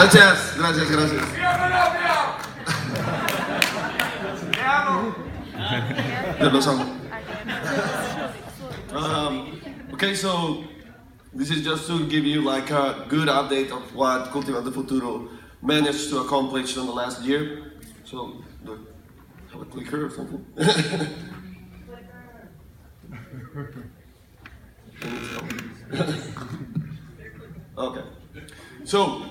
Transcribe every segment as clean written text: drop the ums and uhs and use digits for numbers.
Gracias, gracias, gracias. Yo los amo. Okay, so this is just to give you like a good update of what Cultivando Futuro managed to accomplish in the last year. So, do I have a clicker or something? Okay. So,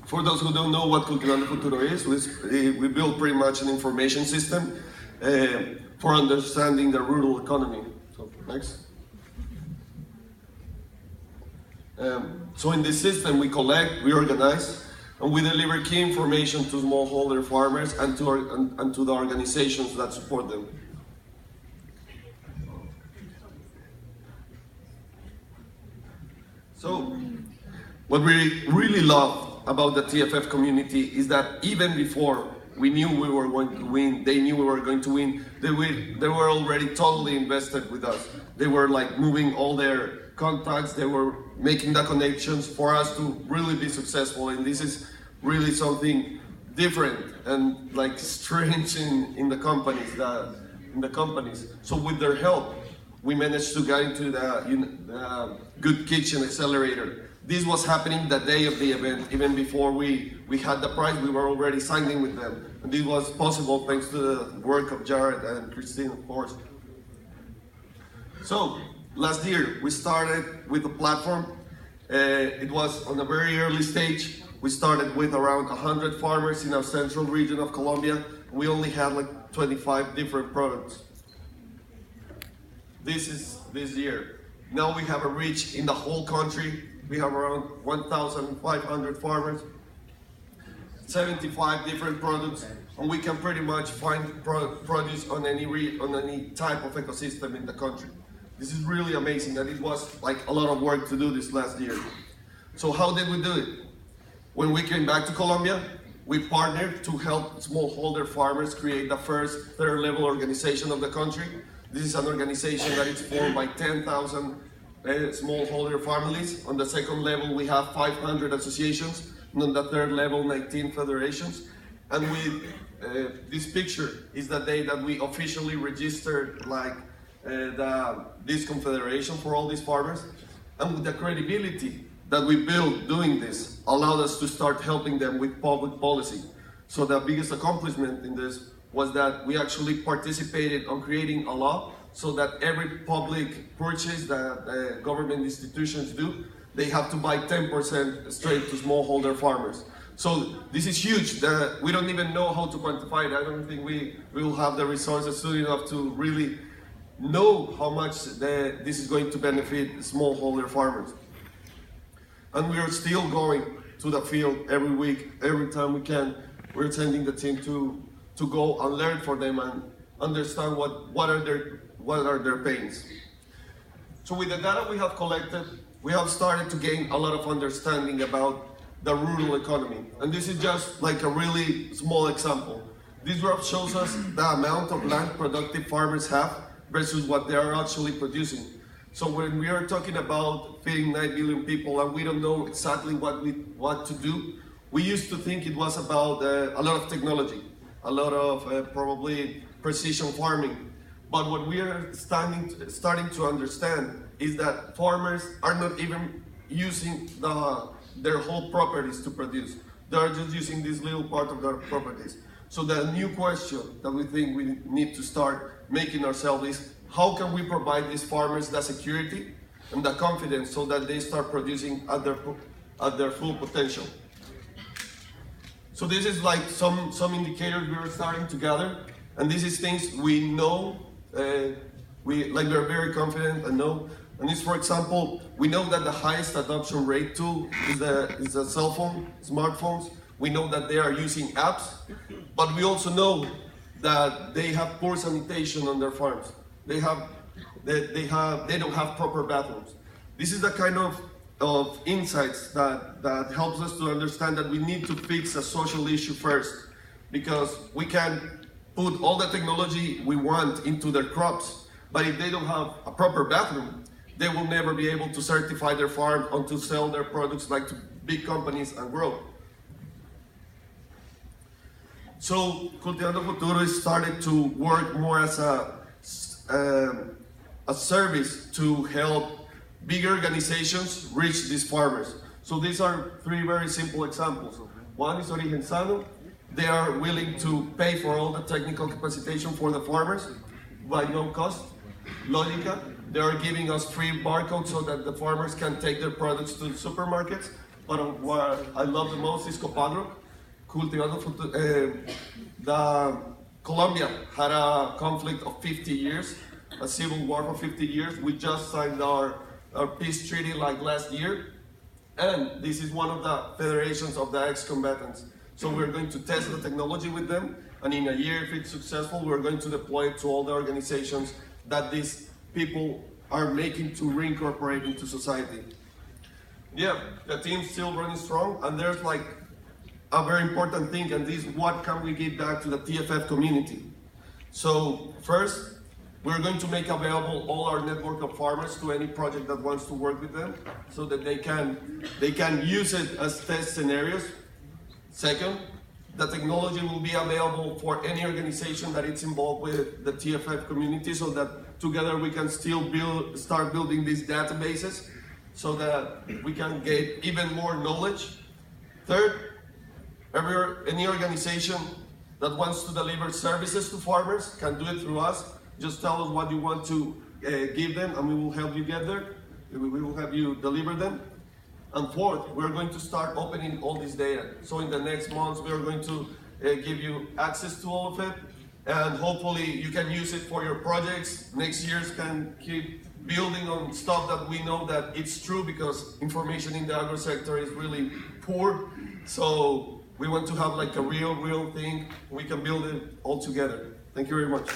for those who don't know what Cultivando Futuro is, we build pretty much an information system for understanding the rural economy. So, next. So in this system, we collect, we organize, and we deliver key information to smallholder farmers and to the organizations that support them. So, what we really love about the TFF community is that even before we knew we were going to win, they knew we were going to win, they were already totally invested with us. They were like moving all their contacts, they were making the connections for us to really be successful, and this is really something different and like strange in the companies. So with their help, we managed to get into the Good Kitchen Accelerator. This was happening the day of the event. Even before we had the prize, we were already signing with them. And this was possible thanks to the work of Jared and Christine, of course. So, last year, we started with the platform. It was on a very early stage. We started with around 100 farmers in our central region of Colombia. We only had like 25 different products. This is this year. Now we have a reach in the whole country. We have around 1,500 farmers, 75 different products, and we can pretty much find produce on any type of ecosystem in the country. This is really amazing, and it was like a lot of work to do this last year. So how did we do it? When we came back to Colombia, we partnered to help smallholder farmers create the first third-level organization of the country. This is an organization that is formed by 10,000 smallholder families. On the second level, we have 500 associations, and on the third level, 19 federations. And with this picture is the day that we officially registered like this confederation for all these farmers. And with the credibility that we built doing this, allowed us to start helping them with public policy. So the biggest accomplishment in this was that we actually participated on creating a law so that every public purchase that government institutions do, they have to buy 10% straight to smallholder farmers. So this is huge. We don't even know how to quantify it. I don't think we will have the resources soon enough to really know how much this is going to benefit smallholder farmers. And we are still going to the field every week, every time we can. We're sending the team to go and learn for them and understand what are their pains. So with the data we have collected, we have started to gain a lot of understanding about the rural economy. And this is just like a really small example. This graph shows us the amount of land productive farmers have versus what they are actually producing. So when we are talking about feeding 9 billion people and we don't know exactly what to do, we used to think it was about a lot of technology, a lot of probably precision farming. But what we are starting to understand is that farmers are not even using their whole properties to produce. They are just using this little part of their properties. So the new question that we think we need to start making ourselves is, how can we provide these farmers the security and the confidence so that they start producing at their full potential? So this is like some indicators we are starting to gather, and this is things we know, we are very confident and know. And this, for example, we know that the highest adoption rate tool is the cell phone, smartphones. We know that they are using apps, but we also know that they have poor sanitation on their farms. They don't have proper bathrooms. This is the kind of insights that helps us to understand that we need to fix a social issue first, because we can put all the technology we want into their crops, but if they don't have a proper bathroom, they will never be able to certify their farm or to sell their products like to big companies and grow. So Cultivando Futuro started to work more as a service to help big organizations reach these farmers. So these are three very simple examples. One is Origen Sano. They are willing to pay for all the technical capacitation for the farmers by no cost. Logica, they are giving us free barcodes so that the farmers can take their products to the supermarkets. But what I love the most is Copadro. Cultivando Futuro. Colombia had a conflict of 50 years, a civil war for 50 years. We just signed our peace treaty like last year. And this is one of the federations of the ex-combatants. So we're going to test the technology with them, and in a year, if it's successful, we're going to deploy it to all the organizations that these people are making to reincorporate into society. Yeah, the team's still running strong, and there's like a very important thing, and this is what can we give back to the TFF community. So first, we're going to make available all our network of farmers to any project that wants to work with them, so that they can use it as test scenarios. Second, the technology will be available for any organization that is involved with the TFF community, so that together we can still start building these databases, so that we can get even more knowledge. Third, any organization that wants to deliver services to farmers can do it through us. Just tell us what you want to give them, and we will help you get there. We will have you deliver them. And fourth, we're going to start opening all this data. So in the next months, we are going to give you access to all of it, and hopefully you can use it for your projects. Next years can keep building on stuff that we know that it's true, because information in the agro sector is really poor. So we want to have like a real thing. We can build it all together. Thank you very much.